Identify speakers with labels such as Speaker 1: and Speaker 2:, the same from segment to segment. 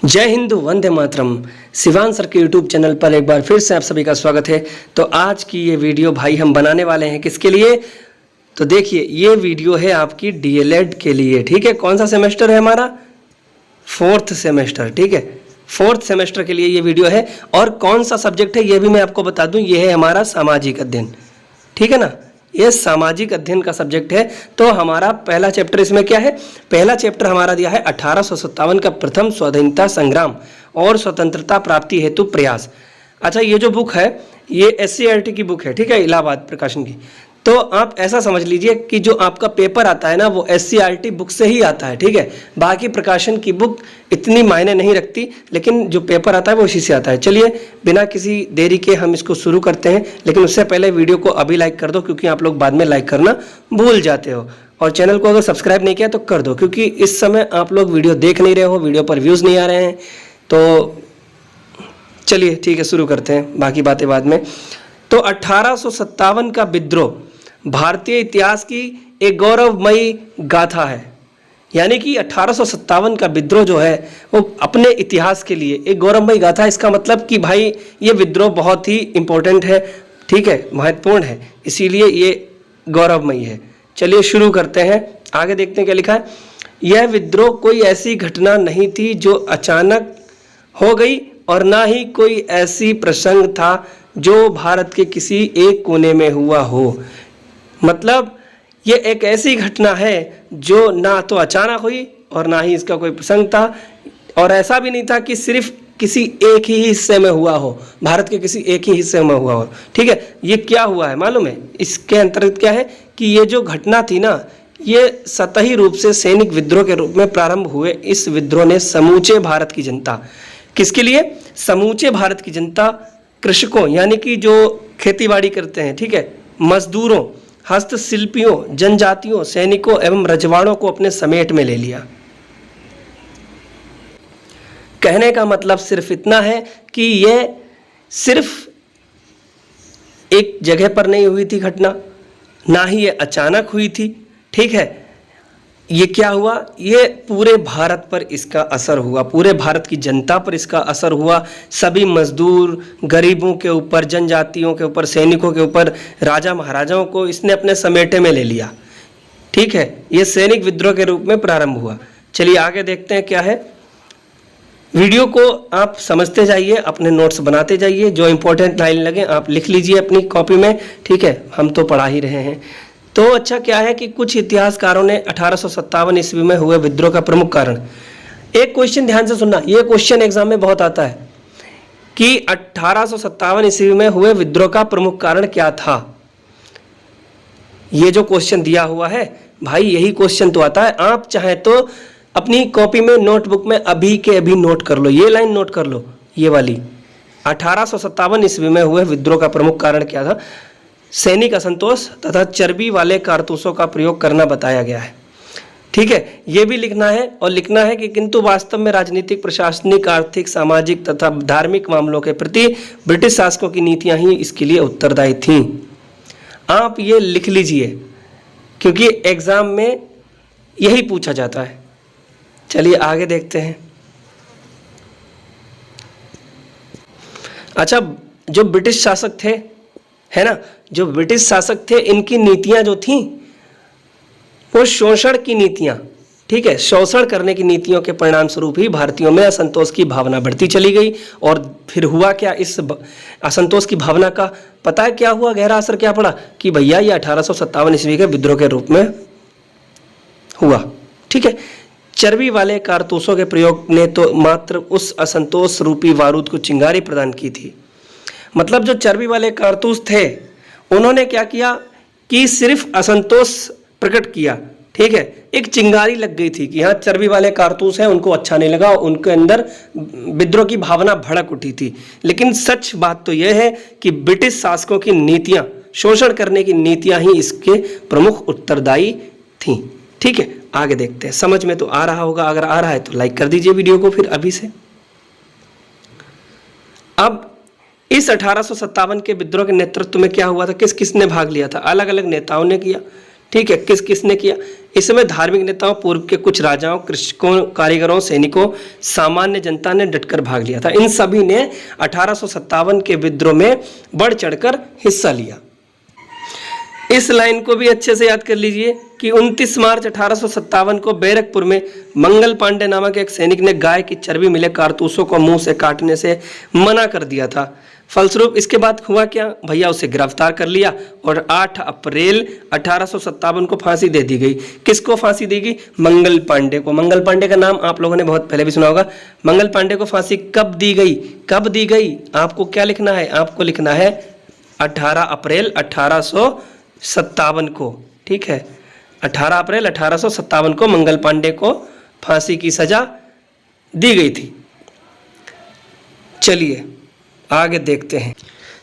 Speaker 1: जय हिंद, वंदे मातरम। शिवान सर के YouTube channel पर एक बार फिर से आप सभी का स्वागत है। तो आज की ये वीडियो भाई हम बनाने वाले हैं किसके लिए? तो देखिए, ये वीडियो है आपकी डीएलएड के लिए। ठीक है, कौन सा सेमेस्टर है हमारा? 4th semester. ठीक है, 4th सेमेस्टर के लिए ये वीडियो है। और कौन सा सब्जेक्ट है ये भी मैं आपको बता दूं, ये है हमारा सामाजिक अध्ययन। ठीक है ना, ये सामाजिक अध्ययन का सब्जेक्ट है। तो हमारा पहला चैप्टर इसमें क्या है? पहला चैप्टर हमारा दिया है 1857 का प्रथम स्वाधीनता संग्राम और स्वतंत्रता प्राप्ति हेतु प्रयास। अच्छा, ये जो बुक है ये SCERT की बुक है। ठीक है, इलाहाबाद प्रकाशन की। तो आप ऐसा समझ लीजिए कि जो आपका पेपर आता है ना वो SCERT बुक से ही आता है। ठीक है, बाकी प्रकाशन की बुक इतनी मायने नहीं रखती, लेकिन जो पेपर आता है वो इसी से आता है। चलिए बिना किसी देरी के हम इसको शुरू करते हैं, लेकिन उससे पहले वीडियो को अभी लाइक कर दो, क्योंकि आप लोग बाद में लाइक करना भूल जाते हो। और चैनल को अगर सब्सक्राइब नहीं किया तो कर दो, क्योंकि इस समय आप लोग वीडियो देख नहीं रहे हो, वीडियो पर व्यूज़ नहीं आ रहे हैं। तो चलिए ठीक है, शुरू करते हैं, बाकी बातें बाद में। तो 1857 का विद्रोह भारतीय इतिहास की एक गौरवमयी गाथा है। यानी कि 1857 का विद्रोह जो है वो अपने इतिहास के लिए एक गौरवमयी गाथा है। इसका मतलब कि भाई ये विद्रोह बहुत ही इम्पोर्टेंट है। ठीक है, महत्वपूर्ण है, इसीलिए ये गौरवमयी है। चलिए शुरू करते हैं, आगे देखते हैं क्या लिखा है। यह विद्रोह कोई ऐसी घटना नहीं थी जो अचानक हो गई, और ना ही कोई ऐसी प्रसंग था जो भारत के किसी एक कोने में हुआ हो। मतलब ये एक ऐसी घटना है जो ना तो अचानक हुई और ना ही इसका कोई प्रसंग था, और ऐसा भी नहीं था कि सिर्फ किसी एक ही हिस्से में हुआ हो, भारत के किसी एक ही हिस्से में हुआ हो। ठीक है, ये क्या हुआ है मालूम है? इसके अंतर्गत क्या है कि ये जो घटना थी ना, ये सतही रूप से सैनिक विद्रोह के रूप में प्रारंभ हुए। इस विद्रोह ने समूचे भारत की जनता, किसके लिए? समूचे भारत की जनता, कृषकों यानी कि जो खेतीबाड़ी करते हैं, ठीक है, मजदूरों, हस्तशिल्पियों, जनजातियों, सैनिकों एवं रजवाड़ों को अपने समेट में ले लिया। कहने का मतलब सिर्फ इतना है कि यह सिर्फ एक जगह पर नहीं हुई थी घटना, ना ही ये अचानक हुई थी। ठीक है, ये क्या हुआ? ये पूरे भारत पर इसका असर हुआ, पूरे भारत की जनता पर इसका असर हुआ। सभी मजदूर, गरीबों के ऊपर, जनजातियों के ऊपर, सैनिकों के ऊपर, राजा महाराजाओं को इसने अपने समेटे में ले लिया। ठीक है, ये सैनिक विद्रोह के रूप में प्रारंभ हुआ। चलिए आगे देखते हैं क्या है। वीडियो को आप समझते जाइए, अपने नोट्स बनाते जाइए, जो इंपॉर्टेंट लाइन लगे आप लिख लीजिए अपनी कॉपी में। ठीक है, हम तो पढ़ा ही रहे हैं। तो अच्छा क्या है कि कुछ इतिहासकारों ने 1857 ईस्वी में हुए विद्रोह का प्रमुख कारण, एक क्वेश्चन ध्यान से सुनना, ये क्वेश्चन एग्जाम में बहुत आता है कि 1857 ईस्वी में हुए विद्रोह का प्रमुख कारण क्या था। ये जो क्वेश्चन दिया हुआ है भाई, यही क्वेश्चन तो आता है। आप चाहे तो अपनी कॉपी में, नोटबुक में अभी के अभी नोट कर लो, ये लाइन नोट कर लो, ये वाली। 1857 ईस्वी में हुए विद्रोह का प्रमुख कारण क्या था? सैनिक असंतोष तथा चर्बी वाले कारतूसों का प्रयोग करना बताया गया है। ठीक है, यह भी लिखना है, और लिखना है कि किंतु वास्तव में राजनीतिक, प्रशासनिक, आर्थिक, सामाजिक तथा धार्मिक मामलों के प्रति ब्रिटिश शासकों की नीतियां ही इसके लिए उत्तरदायी थीं। आप ये लिख लीजिए, क्योंकि एग्जाम में यही पूछा जाता है। चलिए आगे देखते हैं। अच्छा, जो ब्रिटिश शासक थे, है ना, जो ब्रिटिश शासक थे, इनकी नीतियां जो थीं वो शोषण की नीतियां, ठीक है, शोषण करने की नीतियों के परिणाम स्वरूप ही भारतीयों में असंतोष की भावना बढ़ती चली गई। और फिर हुआ क्या? इस असंतोष की भावना का पता है क्या हुआ? गहरा असर क्या पड़ा कि भैया ये 1857 ईस्वी के विद्रोह के रूप में हुआ। ठीक है, चर्बी वाले कारतूसों के प्रयोग ने तो मात्र उस असंतोष रूपी बारूद को चिंगारी प्रदान की थी। मतलब जो चर्बी वाले कारतूस थे, उन्होंने क्या किया कि सिर्फ असंतोष प्रकट किया। ठीक है, एक चिंगारी लग गई थी कि हाँ चर्बी वाले कारतूस हैं, उनको अच्छा नहीं लगा, उनके अंदर विद्रोह की भावना भड़क उठी थी। लेकिन सच बात तो यह है कि ब्रिटिश शासकों की नीतियां, शोषण करने की नीतियां ही इसके प्रमुख उत्तरदायी थीं। ठीक है, आगे देखते हैं। समझ में तो आ रहा होगा, अगर आ रहा है तो लाइक कर दीजिए वीडियो को फिर अभी से। अब इस 1857 के विद्रोह के नेतृत्व में क्या हुआ था? किस किसने भाग लिया था? अलग अलग नेताओं ने किया। ठीक है, किसने किया? इस समय धार्मिक नेताओं, पूर्व के कुछ राजाओं, कृषकों, कारीगरों, सैनिकों, सामान्य जनता ने डटकर भाग लिया था। इन सभी ने 1857 के विद्रोह में बढ़ चढ़कर हिस्सा लिया। इस लाइन को भी अच्छे से याद कर लीजिए कि 29 मार्च 1857 को बैरकपुर में मंगल पांडे नामक एक सैनिक ने गाय की चर्बी मिले कारतूसों को मुंह से काटने से मना कर दिया था। फलस्वरूप इसके बाद हुआ क्या भैया, उसे गिरफ्तार कर लिया और 8 अप्रैल 1857 को फांसी दे दी गई। किसको फांसी दी गई? मंगल पांडे को। मंगल पांडे का नाम आप लोगों ने बहुत पहले भी सुना होगा। मंगल पांडे को फांसी कब दी गई? कब दी गई? आपको क्या लिखना है? आपको लिखना है 18 अप्रैल 1857 को। ठीक है, 18 अप्रैल 1857 को मंगल पांडे को फांसी की सजा दी गई थी। चलिए आगे देखते हैं।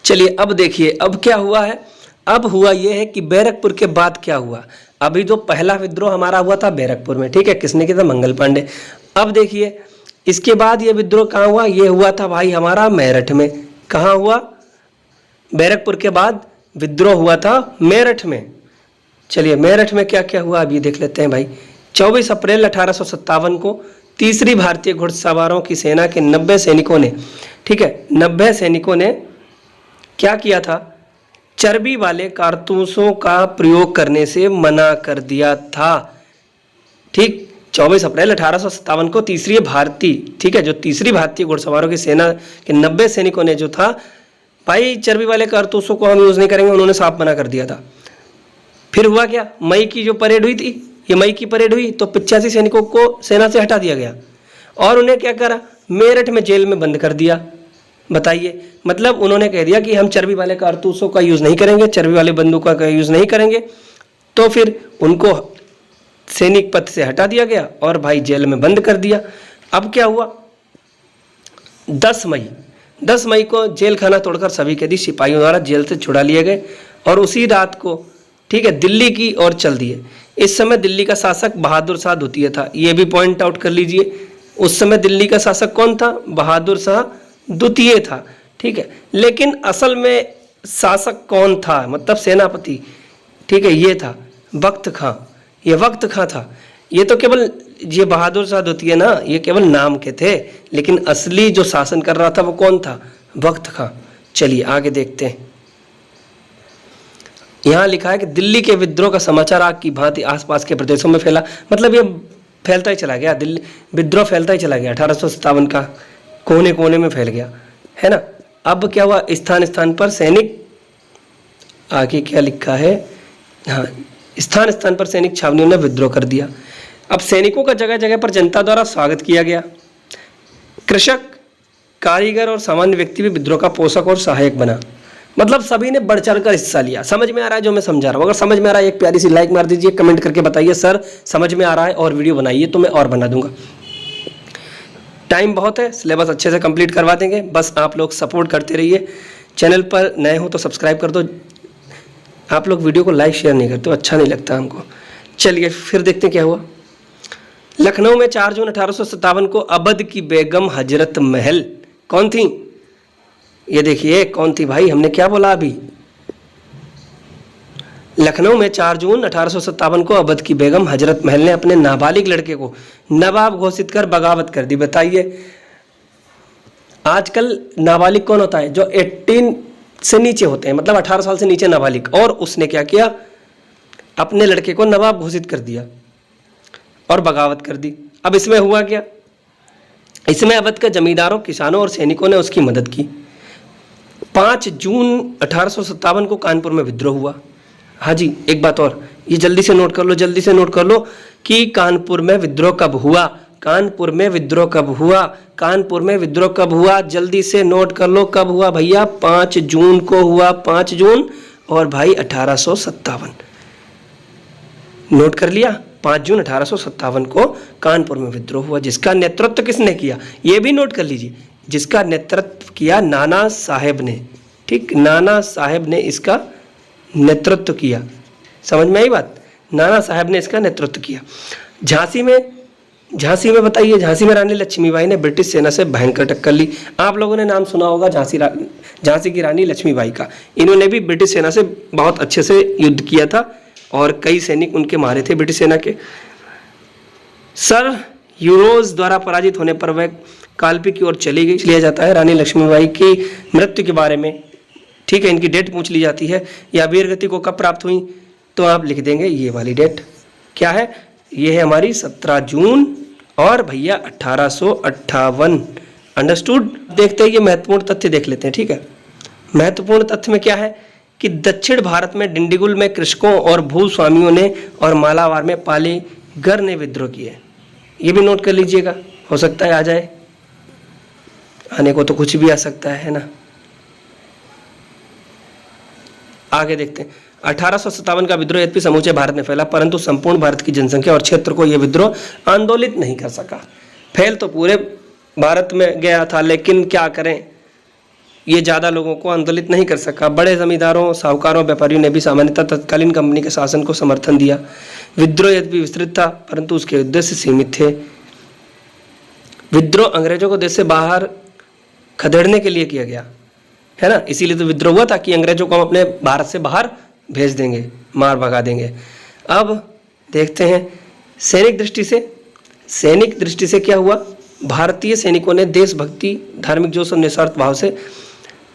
Speaker 1: चलिए अब देखिए अब क्या हुआ है। अब हुआ यह है कि बैरकपुर के बाद क्या हुआ। अभी जो पहला विद्रोह हमारा हुआ था बैरकपुर में, ठीक है, किसने किया था? मंगल पांडे। अब देखिए इसके बाद ये विद्रोह कहाँ हुआ? ये हुआ था भाई हमारा मेरठ में। कहाँ हुआ? बैरकपुर के बाद विद्रोह हुआ था मेरठ में। चलिए मेरठ में क्या क्या हुआ अभी देख लेते हैं भाई। 24 अप्रैल 1857 को तीसरी भारतीय घुड़सवारों की सेना के 90 सैनिकों ने, ठीक है, 90 सैनिकों ने क्या किया था? चर्बी वाले कारतूसों का प्रयोग करने से मना कर दिया था। ठीक, 24 अप्रैल 1857 को तीसरी भारतीय, ठीक है, जो तीसरी भारतीय घुड़सवारों की सेना के 90 सैनिकों ने जो था भाई चर्बी वाले कारतूसों को हम यूज नहीं करेंगे, उन्होंने साफ मना कर दिया था। फिर हुआ क्या? मई की जो परेड हुई थी, ये मई की परेड हुई तो 85 सैनिकों को सेना से हटा दिया गया और उन्हें क्या करा? मेरठ में जेल में बंद कर दिया। बताइए, मतलब उन्होंने कह दिया कि हम चर्बी वाले कारतूसों का यूज नहीं करेंगे, चर्बी वाले बंदूकों का यूज नहीं करेंगे। तो फिर उनको सैनिक पद से हटा दिया गया और भाई जेल में बंद कर दिया। अब क्या हुआ? 10 मई को जेल खाना तोड़कर सभी कैदी सिपाहियों द्वारा जेल से छुड़ा लिए गए और उसी रात को, ठीक है, दिल्ली की ओर चल दिए। इस समय दिल्ली का शासक बहादुर शाह द्वितीय था। ये भी पॉइंट आउट कर लीजिए, उस समय दिल्ली का शासक कौन था? बहादुर शाह द्वितीय था। ठीक है, लेकिन असल में शासक कौन था? मतलब सेनापति, ठीक है, ये था वक्त खां। ये वक्त खां था। ये तो केवल ये बहादुर शाह द्वितीय ना, ये केवल नाम के थे, लेकिन असली जो शासन कर रहा था वो कौन था? वक्त खां। चलिए आगे देखते हैं। यहाँ लिखा है कि दिल्ली के विद्रोह का समाचार आग की भांति आसपास के प्रदेशों में फैला। मतलब ये फैलता ही चला गया, दिल्ली विद्रोह फैलता ही चला गया। 1857 का कोने कोने में फैल गया, है ना। अब क्या हुआ? स्थान स्थान पर सैनिक, आगे क्या लिखा है, हाँ, स्थान स्थान पर सैनिक छावनियों ने विद्रोह कर दिया। अब सैनिकों का जगह जगह पर जनता द्वारा स्वागत किया गया। कृषक, कारीगर और सामान्य व्यक्ति भी विद्रोह का पोषक और सहायक बना। मतलब सभी ने बढ़ चढ़ कर हिस्सा लिया। समझ में आ रहा है जो मैं समझा रहा हूँ? अगर समझ में आ रहा है एक प्यारी सी लाइक मार दीजिए, कमेंट करके बताइए सर समझ में आ रहा है, और वीडियो बनाइए तो मैं और बना दूंगा। टाइम बहुत है, सिलेबस अच्छे से कंप्लीट करवा देंगे, बस आप लोग सपोर्ट करते रहिए। चैनल पर नए हो तो सब्सक्राइब कर दो। आप लोग वीडियो को लाइक शेयर नहीं करते, अच्छा नहीं लगता हमको। चलिए फिर देखते हैं क्या हुआ। लखनऊ में 4 जून 1857 को अवध की बेगम हजरत महल, कौन थी? ये देखिए कौन थी भाई, हमने क्या बोला अभी। लखनऊ में 4 जून 1857 को अवध की बेगम हजरत महल ने अपने नाबालिग लड़के को नवाब घोषित कर बगावत कर दी। बताइए आजकल नाबालिग कौन होता है? जो 18 से नीचे होते हैं, मतलब 18 साल से नीचे नाबालिग। और उसने क्या किया? अपने लड़के को नवाब घोषित कर दिया और बगावत कर दी। अब इसमें हुआ क्या? इसमें अवध के जमींदारों, किसानों और सैनिकों ने उसकी मदद की। 5 जून 1857 को कानपुर में विद्रोह हुआ। हाँ जी, एक बात और, ये जल्दी से नोट कर लो, जल्दी से नोट कर लो कि कानपुर में विद्रोह कब हुआ। कानपुर में विद्रोह कब हुआ? कानपुर में विद्रोह कब हुआ? जल्दी से नोट कर लो कब हुआ भैया। 5 जून को हुआ, 5 जून और भाई 1857। नोट कर लिया? 5 जून 1857 को कानपुर में विद्रोह हुआ, जिसका नेतृत्व किसने किया? ये भी नोट कर लीजिए, जिसका नेतृत्व किया नाना साहेब ने। ठीक, नाना साहेब ने इसका नेतृत्व किया। समझ में आई बात? नाना साहेब ने इसका नेतृत्व किया। झांसी में बताइए, झांसी में रानी लक्ष्मीबाई ने ब्रिटिश सेना से भयंकर टक्कर ली। आप लोगों ने नाम सुना होगा झांसी की रानी लक्ष्मीबाई का। इन्होंने भी ब्रिटिश सेना से बहुत अच्छे से युद्ध किया था और कई सैनिक उनके मारे थे ब्रिटिश सेना के। सर यूरोज द्वारा पराजित होने पर वह कालपी की ओर चली गई। लिया जाता है रानी लक्ष्मीबाई की मृत्यु के बारे में, ठीक है, इनकी डेट पूछ ली जाती है, या वीरगति को कब प्राप्त हुई, तो आप लिख देंगे ये वाली डेट क्या है, ये है हमारी 17 जून और भैया 1858। अंडरस्टूड। देखते हैं ये महत्वपूर्ण तथ्य देख लेते हैं, ठीक है। महत्वपूर्ण तथ्य में क्या है कि दक्षिण भारत में डिंडीगुल में कृषकों और भूस्वामियों ने और मालाबार में पालीगर ने विद्रोह किए। ये भी नोट कर लीजिएगा, हो सकता है आ जाए, आने को तो कुछ भी आ सकता है ना। आगे देखते हैं। 1857 का विद्रोह यद्यपि समूचे भारत में फैला, परंतु संपूर्ण भारत की जनसंख्या और क्षेत्र को यह विद्रोह आंदोलित नहीं कर सका। फैल तो पूरे भारत में गया था, लेकिन क्या करें, ये ज़्यादा लोगों को आंदोलित नहीं कर सका। बड़े जमींदारों, साहूकारों, व्यापारियों ने भी सामान्यतः तत्कालीन कंपनी के शासन को समर्थन दिया। विद्रोह यद्यपि विस्तृत था, परंतु उसके उद्देश्य सीमित थे। विद्रोह अंग्रेजों को देश से बाहर खदेड़ने के लिए किया गया है ना, इसीलिए तो विद्रोह हुआ था कि अंग्रेजों को हम अपने भारत से बाहर भेज देंगे, मार भगा देंगे। अब देखते हैं सैनिक दृष्टि से क्या हुआ। भारतीय सैनिकों ने देशभक्ति, धार्मिक जोश और निस्वार्थ भाव से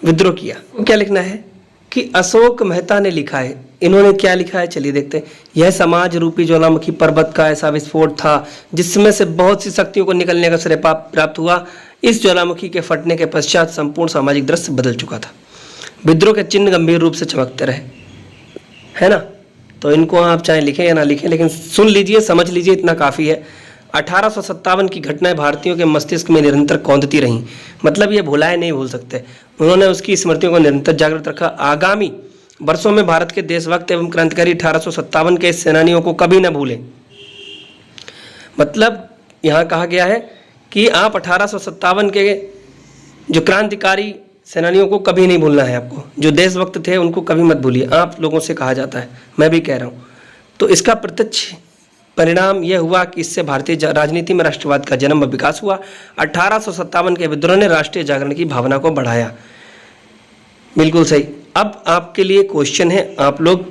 Speaker 1: विद्रोह किया। क्या लिखना है कि अशोक मेहता ने लिखा है। इन्होंने क्या लिखा है, चलिए देखते हैं। यह समाज रूपी ज्वालामुखी पर्वत का ऐसा विस्फोट था जिसमें से बहुत सी शक्तियों को निकलने का श्रेय प्राप्त हुआ। इस ज्वालामुखी के फटने के पश्चात संपूर्ण सामाजिक दृश्य बदल चुका था। विद्रोह के चिन्ह गंभीर रूप से चमकते रहे, है ना। तो इनको आप चाहे लिखें या ना लिखें, लेकिन सुन लीजिए, समझ लीजिए, इतना काफ़ी है। 1857 की घटनाएं भारतीयों के मस्तिष्क में निरंतर कौंधती रहीं, मतलब ये भुलाए नहीं भूल सकते। उन्होंने उसकी स्मृतियों को निरंतर जागृत रखा। आगामी वर्षों में भारत के देशभक्त एवं क्रांतिकारी 1857 के सेनानियों को कभी न भूलें। मतलब यहाँ कहा गया है कि आप 1857 के जो क्रांतिकारी सेनानियों को कभी नहीं भूलना है आपको, जो देशभक्त थे उनको कभी मत भूलिए, आप लोगों से कहा जाता है, मैं भी कह रहा हूँ। तो इसका प्रत्यक्ष परिणाम यह हुआ कि इससे भारतीय राजनीति में राष्ट्रवाद का जन्म व विकास हुआ। 1857 के विद्रोह ने राष्ट्रीय जागरण की भावना को बढ़ाया। बिल्कुल सही। अब आपके लिए क्वेश्चन है, आप लोग,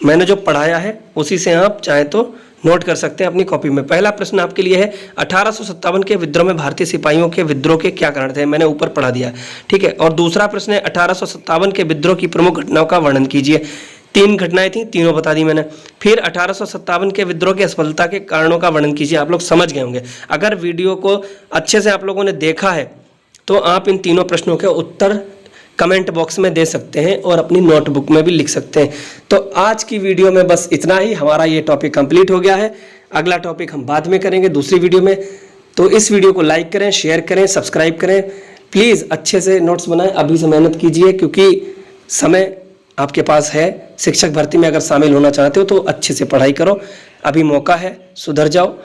Speaker 1: मैंने जो पढ़ाया है उसी से आप चाहे तो नोट कर सकते हैं अपनी कॉपी में। पहला प्रश्न आपके लिए है, 1857 के विद्रोह में भारतीय सिपाहियों के विद्रोह के क्या कारण थे, मैंने ऊपर पढ़ा दिया, ठीक है। और दूसरा प्रश्न है, 1857 के विद्रोह की प्रमुख घटनाओं का वर्णन कीजिए। 3 घटनाएं थी, तीनों बता दी मैंने। फिर 1857 के विद्रोह की असफलता के कारणों का वर्णन कीजिए। आप लोग समझ गए होंगे, अगर वीडियो को अच्छे से आप लोगों ने देखा है तो आप इन तीनों प्रश्नों के उत्तर कमेंट बॉक्स में दे सकते हैं और अपनी नोटबुक में भी लिख सकते हैं। तो आज की वीडियो में बस इतना ही, हमारा ये टॉपिक कंप्लीट हो गया है। अगला टॉपिक हम बाद में करेंगे दूसरी वीडियो में। तो इस वीडियो को लाइक करें, शेयर करें, सब्सक्राइब करें। प्लीज़ अच्छे से नोट्स बनाएं, अभी से मेहनत कीजिए, क्योंकि समय आपके पास है। शिक्षक भर्ती में अगर शामिल होना चाहते हो तो अच्छे से पढ़ाई करो, अभी मौका है, सुधर जाओ।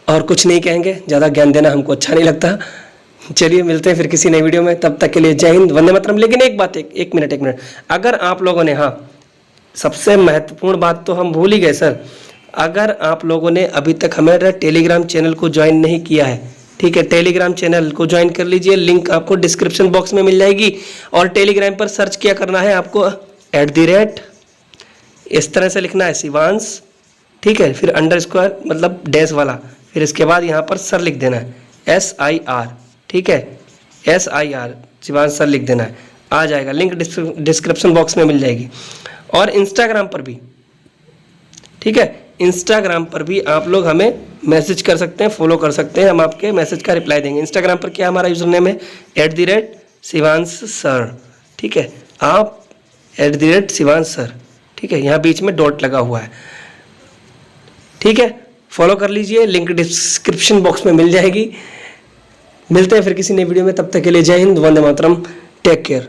Speaker 1: और कुछ नहीं कहेंगे, ज़्यादा ज्ञान देना हमको अच्छा नहीं लगता। चलिए मिलते हैं फिर किसी नई वीडियो में, तब तक के लिए जय हिंद, वंदे मातरम। लेकिन एक बात, एक मिनट, अगर आप लोगों ने, हाँ सबसे महत्वपूर्ण बात तो हम भूल ही गए सर, अगर आप लोगों ने अभी तक हमारे टेलीग्राम चैनल को ज्वाइन नहीं किया है, ठीक है, टेलीग्राम चैनल को ज्वाइन कर लीजिए, लिंक आपको डिस्क्रिप्शन बॉक्स में मिल जाएगी। और टेलीग्राम पर सर्च क्या करना है आपको, @ इस तरह से लिखना है शिवांश, ठीक है, फिर अंडरस्कोर मतलब डैश वाला, फिर इसके बाद यहाँ पर सर लिख देना है, SIR, ठीक है, SIR शिवांश सर लिख देना है, आ जाएगा। लिंक डिस्क्रिप्शन बॉक्स में मिल जाएगी। और इंस्टाग्राम पर भी, ठीक है, इंस्टाग्राम पर भी आप लोग हमें मैसेज कर सकते हैं, फॉलो कर सकते हैं, हम आपके मैसेज का रिप्लाई देंगे। इंस्टाग्राम पर क्या हमारा यूज़र नेम है, @शिवांश सर, ठीक है, आप @शिवांश सर, ठीक है, यहाँ बीच में डॉट लगा हुआ है, ठीक है, फॉलो कर लीजिए, लिंक डिस्क्रिप्शन बॉक्स में मिल जाएगी। मिलते हैं फिर किसी नई वीडियो में, तब तक के लिए जय हिंद, वंदे मातरम, टेक केयर।